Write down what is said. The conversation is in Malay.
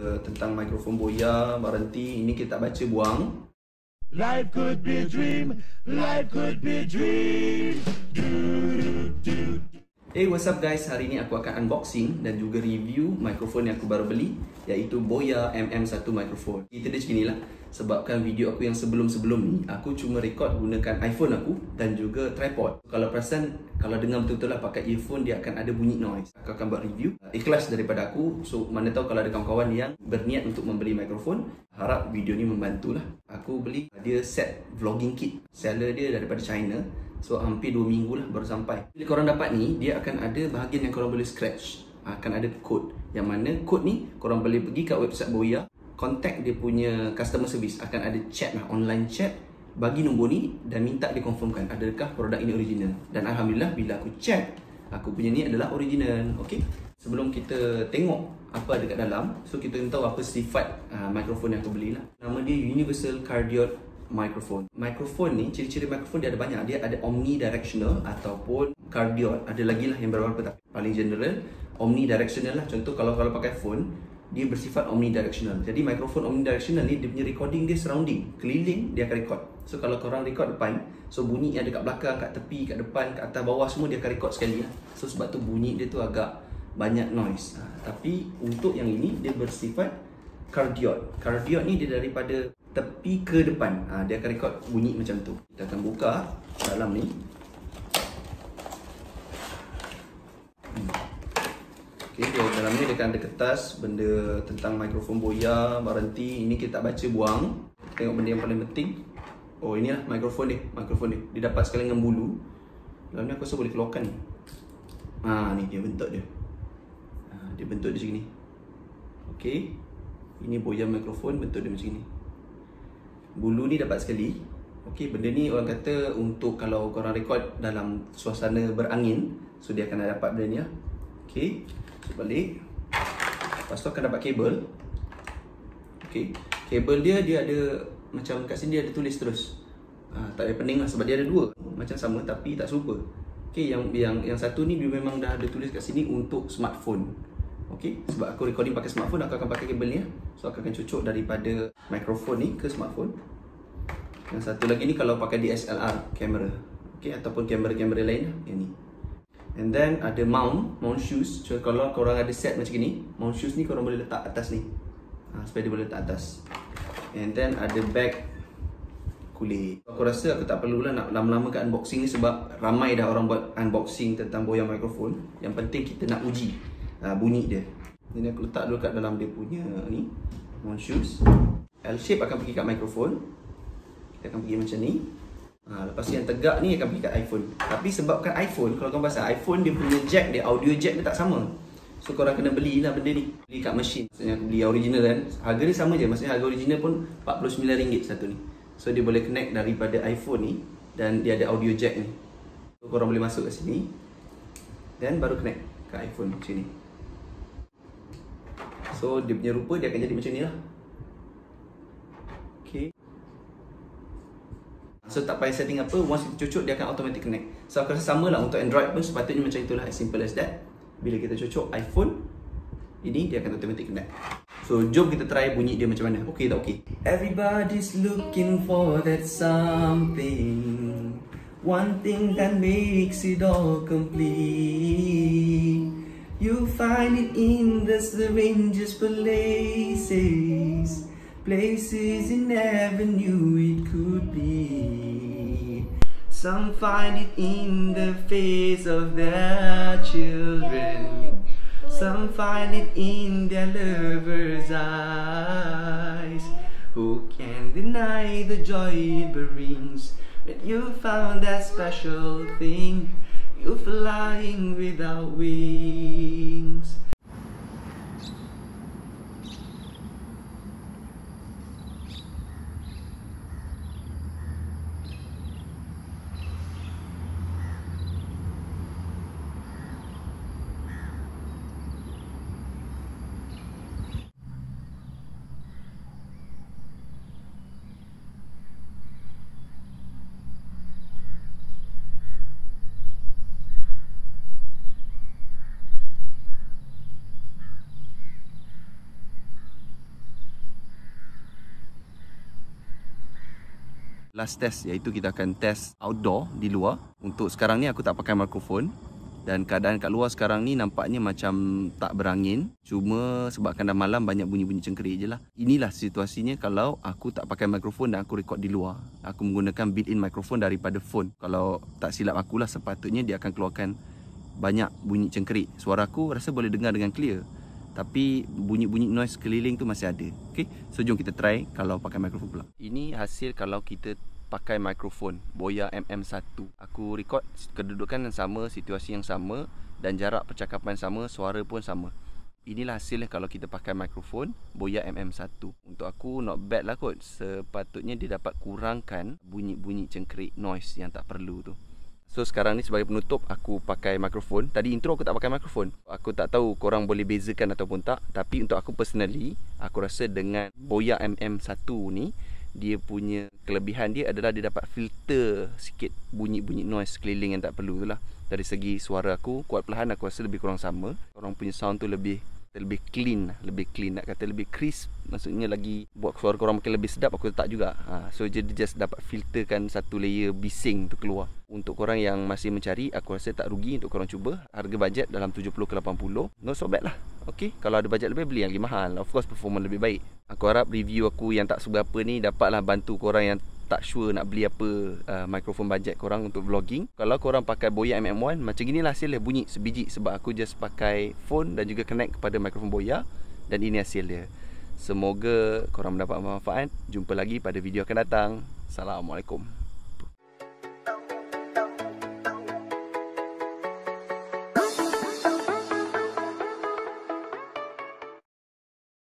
Tentang mikrofon Boya, Baranti, ini kita baca buang. Life could be a dream, life could be a dream. Hey, what's up guys? Hari ini aku akan unboxing dan juga review mikrofon yang aku baru beli, iaitu Boya MM1 mikrofon. Kita dia macam inilah. Sebabkan video aku yang sebelum-sebelum ni, aku cuma record gunakan iPhone aku dan juga tripod. Kalau perasan, kalau dengar betul-betul lah pakai earphone, dia akan ada bunyi noise. Aku akan buat review. Ikhlas daripada aku. So, mana tahu kalau ada kawan-kawan yang berniat untuk membeli mikrofon, harap video ni membantulah. Aku beli dia set vlogging kit. Seller dia daripada China. So hampir 2 minggu lah baru sampai. Bila korang dapat ni, dia akan ada bahagian yang korang boleh scratch. Akan ada kod. Yang mana kod ni korang boleh pergi kat website Boya, contact dia punya customer service. Akan ada chat lah, online chat, bagi nombor ni dan minta dia confirmkan adakah produk ini original. Dan alhamdulillah bila aku check, aku punya ni adalah original. Okay? Sebelum kita tengok apa ada kat dalam, so kita tahu apa sifat mikrofon yang aku beli lah. Nama dia Universal Cardioid Microphone. Mikrofon ni, ciri-ciri mikrofon dia ada banyak. Dia ada omnidirectional ataupun cardioid. Ada lagi lah yang beberapa, tapi paling general omnidirectional lah. Contoh kalau pakai phone, dia bersifat omnidirectional. Jadi mikrofon omnidirectional ni, dia punya recording dia surrounding, keliling dia akan record. So kalau korang record depan, so bunyi yang ada kat belakang, kat tepi, kat depan, kat atas, bawah semua dia akan record sekali lah. So sebab tu bunyi dia tu agak banyak noise. Tapi untuk yang ini dia bersifat cardioid. Cardioid ni dia daripada tepi ke depan. Dia akan record bunyi macam tu. Kita akan buka dalam ni. Okay, dalam ni dia akan ada kertas benda tentang mikrofon Boya, Baranti. Ini kita baca buang. Tengok benda yang paling penting. Oh, inilah mikrofon dia. Mikrofon dia. Dia dapat sekali dengan bulu. Dalam ni aku rasa boleh keluarkan ni. Ni dia bentuk dia. Dia bentuk dia macam ni. Okay. Ini Boya mikrofon, bentuk dia macam ni. Bulu ni dapat sekali. Okey, benda ni orang kata untuk kalau korang record dalam suasana berangin, so dia akan dapat benda ni lah. Okey, so balik. Lepas tu akan dapat kabel. Okey, kabel dia ada macam kat sini dia ada tulis terus. Tak payah pening lah sebab dia ada dua. Macam sama tapi tak serupa. Okey, yang satu ni dia memang dah ada tulis kat sini untuk smartphone. Okey, sebab aku recording pakai smartphone, aku akan pakai kabel ni lah. So aku akan cucuk daripada mikrofon ni ke smartphone. Yang satu lagi ni kalau pakai DSLR kamera, okey, ataupun kamera-kamera lain lah, yang ni. And then ada mount shoes. So kalau korang ada set macam ni, mount shoes ni korang boleh letak atas ni. Supaya dia boleh letak atas. And then ada bag kulit. Aku rasa aku tak perlulah nak lama-lama kat unboxing ni sebab ramai dah orang buat unboxing tentang Boya mikrofon. Yang penting kita nak uji bunyi dia. Ini aku letak dulu kat dalam dia punya ni mount shoes. L shape akan pergi kat mikrofon. Kita akan pergi macam ni. Lepas tu yang tegak ni akan pergi kat iPhone. Tapi sebabkan iPhone, kalau korang pasal iPhone dia punya jack dia, audio jack dia tak sama. So korang kena belilah benda ni. Beli kat mesin. Maksudnya aku beli original kan. Harga ni sama je. Maksudnya harga original pun RM49 satu ni. So dia boleh connect daripada iPhone ni dan dia ada audio jack ni. So korang boleh masuk kat sini dan baru connect ke iPhone macam ni. So dia punya rupa dia akan jadi macam ni lah. Okay. So tak payah setting apa, once kita cucuk dia akan automatic connect. So aku rasa sama lah untuk Android pun sepatutnya macam itulah, as simple as that. Bila kita cucuk iPhone, ini dia akan automatic connect. So jom kita try bunyi dia macam mana. Okay tak okay? Everybody's looking for that something, one thing that makes it all complete. You find it in the strangest places, places you never knew it could be. Some find it in the face of their children, some find it in their lovers' eyes. Who can deny the joy it brings when you found that special thing? You're flying without wings. last test, iaitu kita akan test outdoor di luar. Untuk sekarang ni aku tak pakai mikrofon. Dan keadaan kat luar sekarang ni nampaknya macam tak berangin. Cuma sebabkan dah malam banyak bunyi-bunyi cengkerik je lah. Inilah situasinya kalau aku tak pakai mikrofon dan aku record di luar. Aku menggunakan built-in mikrofon daripada phone. Kalau tak silap akulah, sepatutnya dia akan keluarkan banyak bunyi cengkerik. Suara aku rasa boleh dengar dengan clear. Tapi bunyi-bunyi noise keliling tu masih ada. Okay? So jom kita try kalau pakai mikrofon pula. Ini hasil kalau kita pakai mikrofon Boya MM1. Aku record kedudukan yang sama, situasi yang sama, dan jarak percakapan sama, suara pun sama. Inilah hasilnya kalau kita pakai mikrofon Boya MM1. Untuk aku not bad lah kot. Sepatutnya dia dapat kurangkan bunyi-bunyi cengkerik noise yang tak perlu tu. So sekarang ni sebagai penutup aku pakai mikrofon. Tadi intro aku tak pakai mikrofon. Aku tak tahu korang boleh bezakan ataupun tak. Tapi untuk aku personally, aku rasa dengan Boya MM1 ni, dia punya kelebihan dia adalah dia dapat filter sikit bunyi-bunyi noise keliling yang tak perlu tu lah. Dari segi suara aku, kuat perlahan aku rasa lebih kurang sama. Orang punya sound tu lebih clean, nak kata lebih crisp. Maksudnya lagi buat suara korang makin lebih sedap, aku tak juga. So jadi just dapat filterkan satu layer bising tu keluar. Untuk korang yang masih mencari, aku rasa tak rugi untuk korang cuba. Harga bajet dalam 70 ke 80, not so bad lah. Okay, kalau ada bajet lebih, beli yang lagi mahal. Of course performance lebih baik. Aku harap review aku yang tak seberapa ni dapatlah bantu korang yang tak sure nak beli apa mikrofon bajet korang untuk vlogging. Kalau korang pakai Boya MM1, macam ginilah hasilnya, bunyi sebiji. Sebab aku just pakai phone dan juga connect kepada mikrofon Boya. Dan ini hasil dia. Semoga korang mendapat manfaat. Jumpa lagi pada video akan datang. Assalamualaikum.